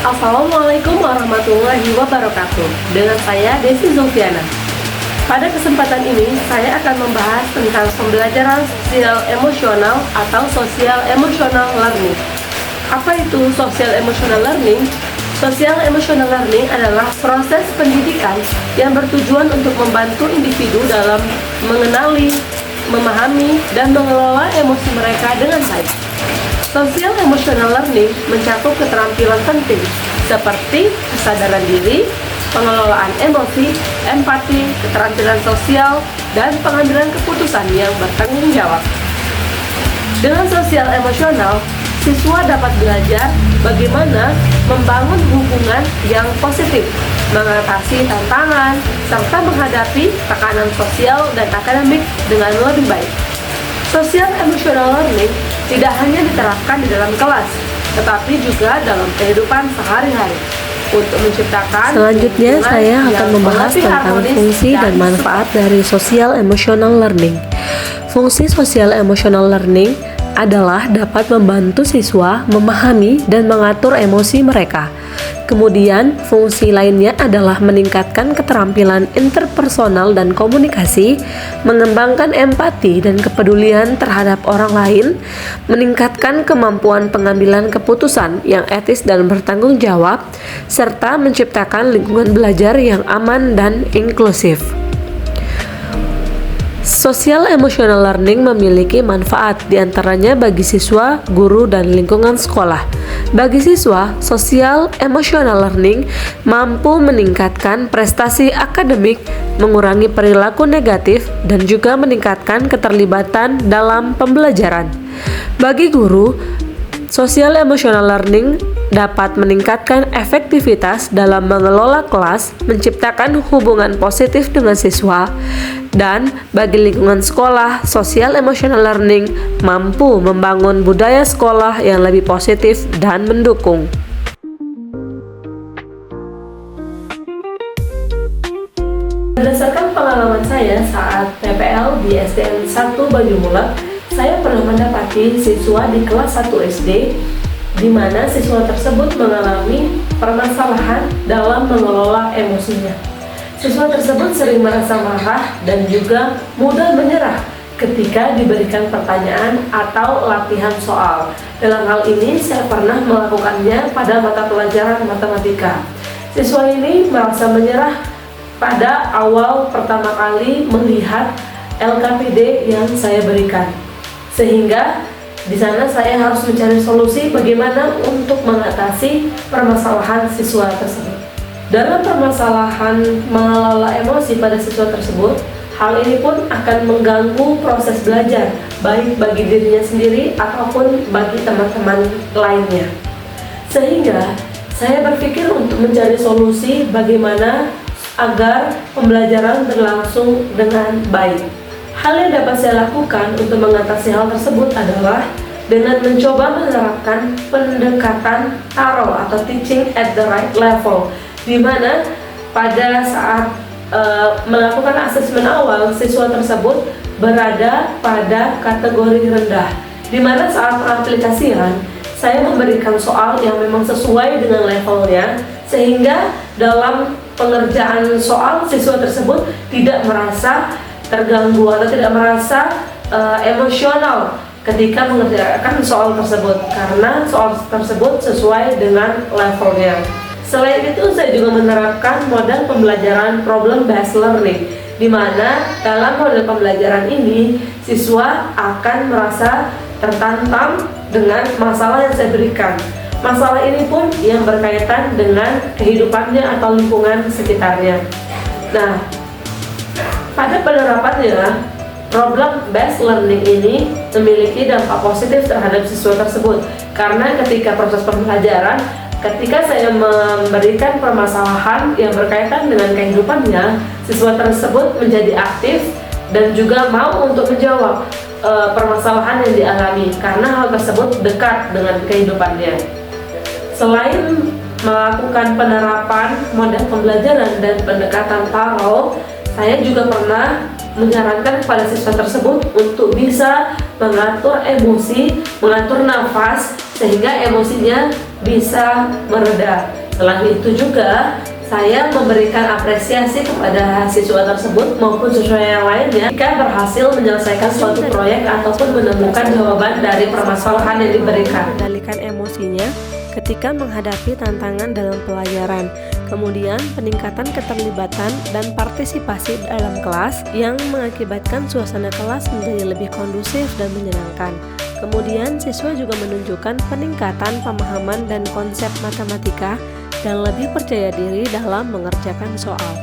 Assalamualaikum warahmatullahi wabarakatuh. Dengan saya Desi Zulfiana. Pada kesempatan ini saya akan membahas tentang pembelajaran sosial emosional atau social emotional learning. Apa itu social emotional learning? Social emotional learning adalah proses pendidikan yang bertujuan untuk membantu individu dalam mengenali, memahami, dan mengelola emosi mereka dengan baik. Social emotional learning mencakup keterampilan penting seperti kesadaran diri, pengelolaan emosi, empati, keterampilan sosial, dan pengambilan keputusan yang bertanggung jawab. Dengan sosial emosional, siswa dapat belajar bagaimana membangun hubungan yang positif, mengatasi tantangan, serta menghadapi tekanan sosial dan akademik dengan lebih baik. Social emotional learning tidak hanya diterapkan di dalam kelas, tetapi juga dalam kehidupan sehari-hari untuk menciptakan. Selanjutnya saya akan membahas tentang fungsi dan manfaat dari social emotional learning. Fungsi social emotional learning adalah dapat membantu siswa memahami dan mengatur emosi mereka. Kemudian, fungsi lainnya adalah meningkatkan keterampilan interpersonal dan komunikasi, mengembangkan empati dan kepedulian terhadap orang lain, meningkatkan kemampuan pengambilan keputusan yang etis dan bertanggung jawab, serta menciptakan lingkungan belajar yang aman dan inklusif. Social emotional learning memiliki manfaat diantaranya bagi siswa, guru, dan lingkungan sekolah. Bagi siswa, social emotional learning mampu meningkatkan prestasi akademik, mengurangi perilaku negatif, dan juga meningkatkan keterlibatan dalam pembelajaran. Bagi guru, social emotional learning dapat meningkatkan efektivitas dalam mengelola kelas, menciptakan hubungan positif dengan siswa, dan bagi lingkungan sekolah, social emotional learning mampu membangun budaya sekolah yang lebih positif dan mendukung. Berdasarkan pengalaman saya saat PPL di SDN 1 Banyumulak, saya pernah mendapati siswa di kelas 1 SD di mana siswa tersebut mengalami permasalahan dalam mengelola emosinya. Siswa tersebut sering merasa marah dan juga mudah menyerah ketika diberikan pertanyaan atau latihan soal. Dalam hal ini saya pernah melakukannya pada mata pelajaran matematika. Siswa ini merasa menyerah pada awal pertama kali melihat LKPD yang saya berikan. Sehingga di sana saya harus mencari solusi bagaimana untuk mengatasi permasalahan siswa tersebut. Dalam permasalahan mengelola emosi pada siswa tersebut, hal ini pun akan mengganggu proses belajar, baik bagi dirinya sendiri ataupun bagi teman-teman lainnya. Sehingga saya berpikir untuk mencari solusi bagaimana agar pembelajaran berlangsung dengan baik. Hal yang dapat saya lakukan untuk mengatasi hal tersebut adalah dengan mencoba menerapkan pendekatan TARO atau Teaching at the Right Level, di mana pada saat melakukan asesmen awal, siswa tersebut berada pada kategori rendah, di mana saat pengaplikasian saya memberikan soal yang memang sesuai dengan levelnya, sehingga dalam pengerjaan soal siswa tersebut tidak merasa terganggu atau tidak merasa emosional ketika mengerjakan soal tersebut, karena soal tersebut sesuai dengan levelnya. Selain itu, saya juga menerapkan model pembelajaran problem based learning, di mana dalam model pembelajaran ini siswa akan merasa tertantang dengan masalah yang saya berikan. Masalah ini pun yang berkaitan dengan kehidupannya atau lingkungan sekitarnya. Nah, pada penerapannya, problem based learning ini memiliki dampak positif terhadap siswa tersebut, karena ketika proses pembelajaran, ketika saya memberikan permasalahan yang berkaitan dengan kehidupannya, siswa tersebut menjadi aktif dan juga mau untuk menjawab permasalahan yang dialami, karena hal tersebut dekat dengan kehidupannya. Selain melakukan penerapan model pembelajaran dan pendekatan TARO, saya juga pernah menyarankan kepada siswa tersebut untuk bisa mengatur emosi, mengatur nafas sehingga emosinya bisa mereda. Selain itu juga saya memberikan apresiasi kepada siswa tersebut maupun siswa yang lainnya jika berhasil menyelesaikan suatu proyek ataupun menemukan jawaban dari permasalahan yang diberikan. Mengendalikan emosinya ketika menghadapi tantangan dalam pelajaran. Kemudian peningkatan keterlibatan dan partisipasi dalam kelas yang mengakibatkan suasana kelas menjadi lebih kondusif dan menyenangkan. Kemudian siswa juga menunjukkan peningkatan pemahaman dan konsep matematika dan lebih percaya diri dalam mengerjakan soal.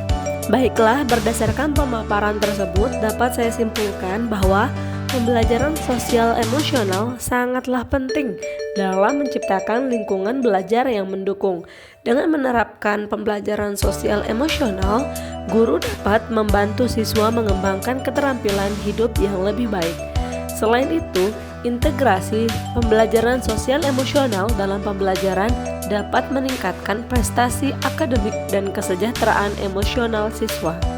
Baiklah, berdasarkan pemaparan tersebut dapat saya simpulkan bahwa pembelajaran sosial emosional sangatlah penting dalam menciptakan lingkungan belajar yang mendukung. Dengan menerapkan pembelajaran sosial emosional, guru dapat membantu siswa mengembangkan keterampilan hidup yang lebih baik. Selain itu, integrasi pembelajaran sosial emosional dalam pembelajaran dapat meningkatkan prestasi akademik dan kesejahteraan emosional siswa.